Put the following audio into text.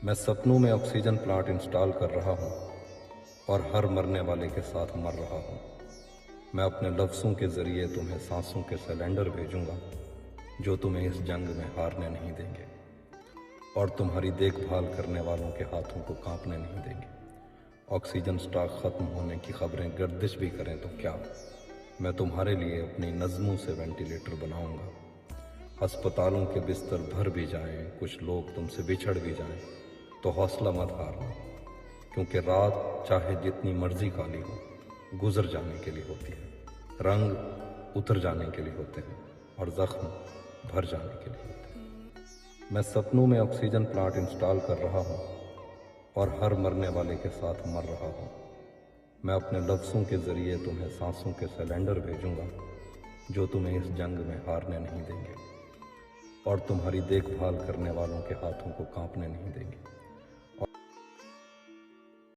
मैं सपनों में ऑक्सीजन प्लांट इंस्टॉल कर रहा हूँ और हर मरने वाले के साथ मर रहा हूँ। मैं अपने लफ्ज़ों के ज़रिए तुम्हें सांसों के सिलेंडर भेजूँगा जो तुम्हें इस जंग में हारने नहीं देंगे और तुम्हारी देखभाल करने वालों के हाथों को कांपने नहीं देंगे। ऑक्सीजन स्टॉक ख़त्म होने की खबरें गर्दिश भी करें तो क्या, मैं तुम्हारे लिए अपनी नज़मों से वेंटिलेटर बनाऊँगा। अस्पतालों के बिस्तर भर भी जाएं, कुछ लोग तुमसे बिछड़ भी जाएं, तो हौसला मत हारना, क्योंकि रात चाहे जितनी मर्जी काली हो, गुजर जाने के लिए होती है, रंग उतर जाने के लिए होते हैं और ज़ख्म भर जाने के लिए होते हैं। मैं सपनों में ऑक्सीजन प्लांट इंस्टॉल कर रहा हूँ और हर मरने वाले के साथ मर रहा हूँ। मैं अपने लफ्ज़ों के ज़रिए तुम्हें सांसों के सिलेंडर भेजूँगा जो तुम्हें इस जंग में हारने नहीं देंगे और तुम्हारी देखभाल करने वालों के हाथों को कांपने नहीं देंगे।